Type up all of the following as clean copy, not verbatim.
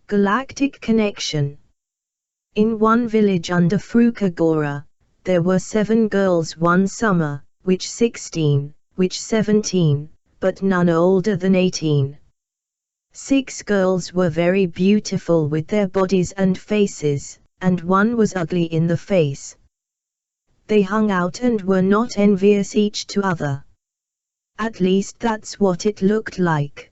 Galactic Connection. In one village under Fruka, there were 7 girls one summer, which 16, which 17, but none older than 18. 6 girls were very beautiful with their bodies and faces, and one was ugly in the face. They hung out and were not envious each to other. At least that's what it looked like.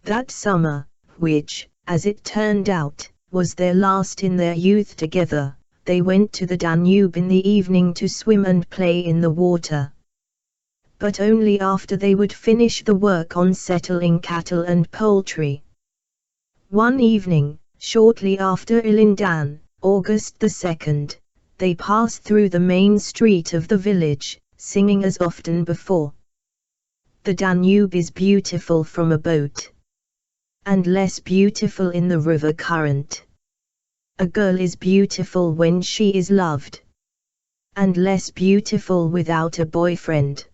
That summer, which, as it turned out, was their last in their youth together, they went to the Danube in the evening to swim and play in the water. But only after they would finish the work on settling cattle and poultry. One evening, shortly after Ilindan, August 2nd, they passed through the main street of the village, singing as often before. The Danube is beautiful from a boat, and less beautiful in the river current. A girl is beautiful when she is loved, and less beautiful without a boyfriend.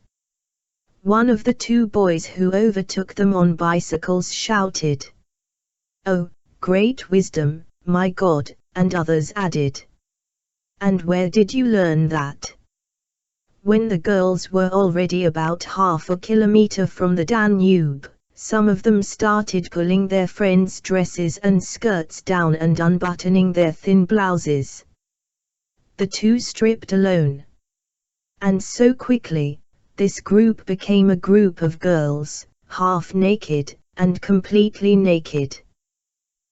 One of the 2 boys who overtook them on bicycles shouted, "Oh, great wisdom, my God," and others added, "And where did you learn that?" When the girls were already about half a kilometer from the Danube, some of them started pulling their friends' dresses and skirts down and unbuttoning their thin blouses. The 2 stripped alone. And so quickly, this group became a group of girls, half naked, and completely naked.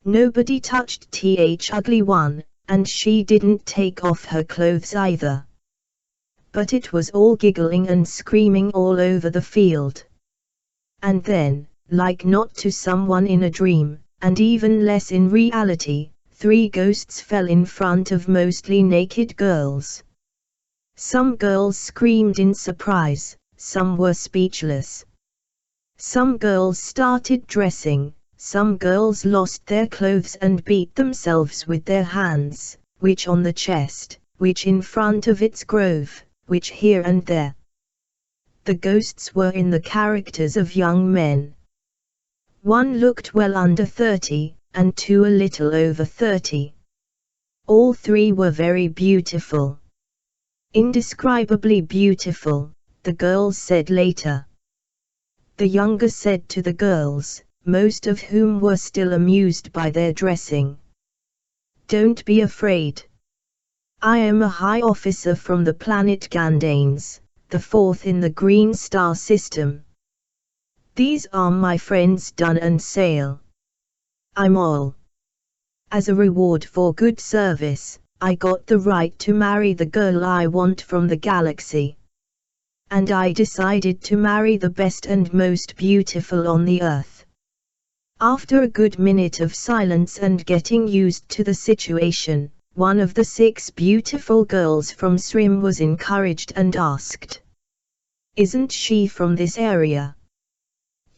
Nobody touched th ugly one, and she didn't take off her clothes either. But it was all giggling and screaming all over the field. And then, like not to someone in a dream, and even less in reality, 3 ghosts fell in front of mostly naked girls. Some girls screamed in surprise, some were speechless. Some girls started dressing, some girls lost their clothes and beat themselves with their hands, which on the chest, which in front of its grove, which here and there. The ghosts were in the characters of young men. One looked well under 30, and 2 a little over 30. All 3 were very beautiful. Indescribably beautiful, the girls said later. The younger said to the girls, most of whom were still amused by their dressing, "Don't be afraid. I am a high officer from the planet Gandanes, the 4th in the Green Star system. These are my friends Dun and Sale. I'm all. As a reward for good service, I got the right to marry the girl I want from the galaxy. And I decided to marry the best and most beautiful on the Earth." After a good minute of silence and getting used to the situation, one of the 6 beautiful girls from Srim was encouraged and asked, "Isn't she from this area?"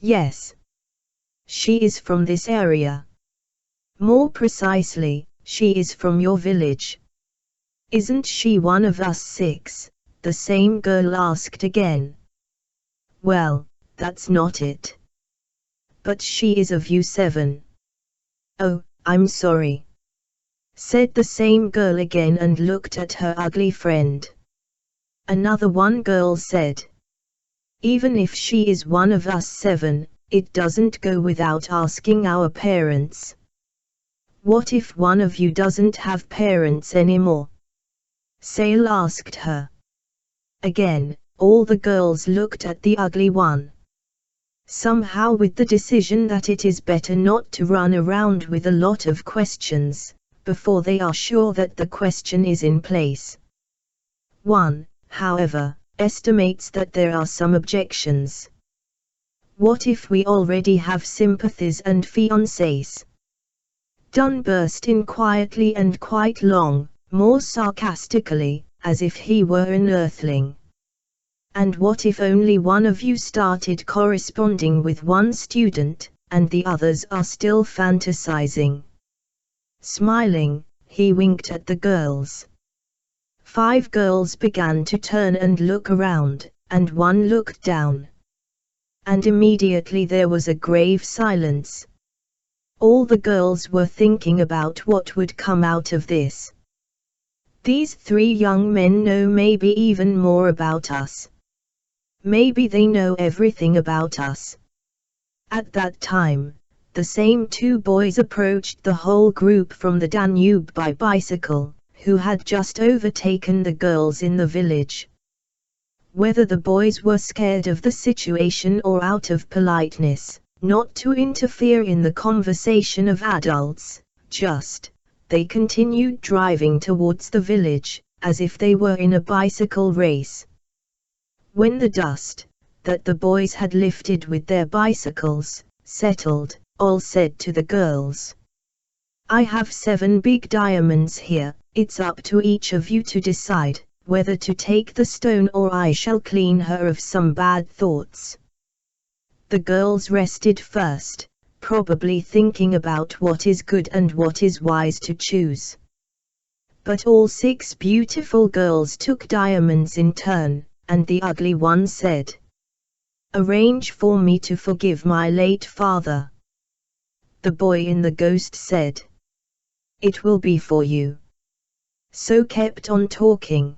"Yes. She is from this area. More precisely, she is from your village." "Isn't she one of us 6? The same girl asked again. "Well, that's not it. But she is of you 7. "Oh, I'm sorry," said the same girl again and looked at her ugly friend. Another one girl said, "Even if she is one of us 7, it doesn't go without asking our parents." "What if one of you doesn't have parents anymore?" Sale asked her. Again, all the girls looked at the ugly one. Somehow with the decision that it is better not to run around with a lot of questions, before they are sure that the question is in place. One, however, estimates that there are some objections. What if we already have sympathies and fiancés? Dunn burst in quietly and quite long, more sarcastically, as if he were an earthling. And what if only one of you started corresponding with one student, and the others are still fantasizing? Smiling, he winked at the girls. 5 girls began to turn and look around, and one looked down. And immediately there was a grave silence. All the girls were thinking about what would come out of this. These 3 young men know maybe even more about us. Maybe they know everything about us. At that time, the same 2 boys approached the whole group from the Danube by bicycle, who had just overtaken the girls in the village. Whether the boys were scared of the situation or out of politeness, not to interfere in the conversation of adults, they continued driving towards the village, as if they were in a bicycle race. When the dust, that the boys had lifted with their bicycles, settled, all said to the girls, "I have 7 big diamonds here, it's up to each of you to decide whether to take the stone or I shall clean her of some bad thoughts." The girls rested first, probably thinking about what is good and what is wise to choose. But all 6 beautiful girls took diamonds in turn, and the ugly one said, "Arrange for me to forgive my late father." The boy in the ghost said, "It will be for you." So kept on talking.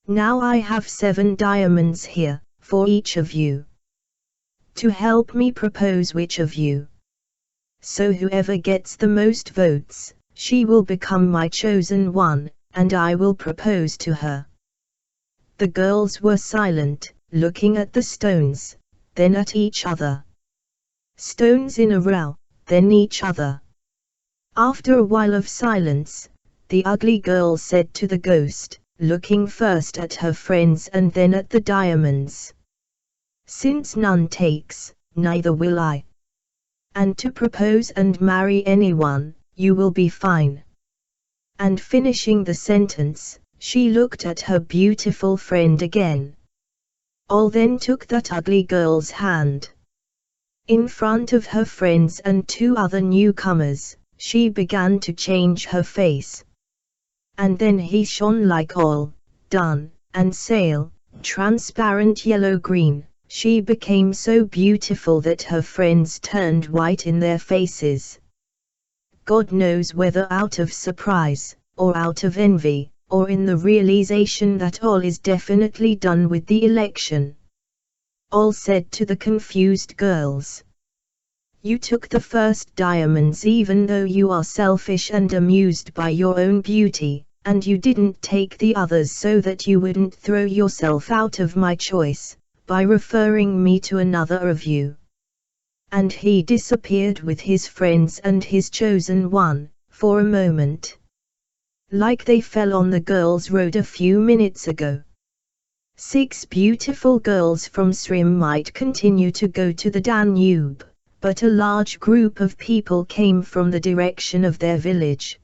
"Now I have 7 diamonds here, for each of you. To help me propose which of you. So whoever gets the most votes, she will become my chosen one, and I will propose to her." The girls were silent, looking at the stones, then at each other. Stones in a row, then each other. After a while of silence, the ugly girl said to the ghost, looking first at her friends and then at the diamonds, "Since none takes, neither will I. And to propose and marry anyone, you will be fine." And finishing the sentence, she looked at her beautiful friend again. All then took that ugly girl's hand. In front of her friends and 2 other newcomers, she began to change her face. And then he shone like oil, dun, and sail, transparent yellow-green. She became so beautiful that her friends turned white in their faces. God knows whether out of surprise, or out of envy, or in the realization that all is definitely done with the election. All said to the confused girls, "You took the first diamonds even though you are selfish and amused by your own beauty, and you didn't take the others so that you wouldn't throw yourself out of my choice, by referring me to another of you." And he disappeared with his friends and his chosen one, for a moment. Like they fell on the girls' road a few minutes ago. 6 beautiful girls from Srim might continue to go to the Danube, but a large group of people came from the direction of their village.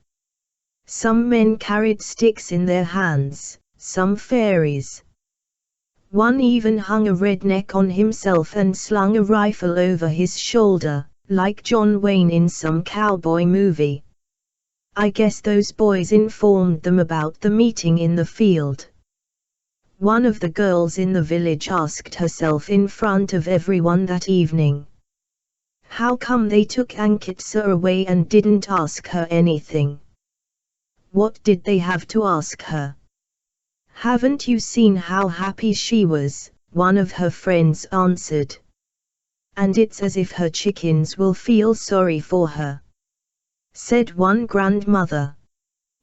Some men carried sticks in their hands, some fairies. One even hung a redneck on himself and slung a rifle over his shoulder, like John Wayne in some cowboy movie. I guess those boys informed them about the meeting in the field. One of the girls in the village asked herself in front of everyone that evening, how come they took Ankitsa away and didn't ask her anything? What did they have to ask her? Haven't you seen how happy she was? One of her friends answered. And it's as if her chickens will feel sorry for her, said one grandmother.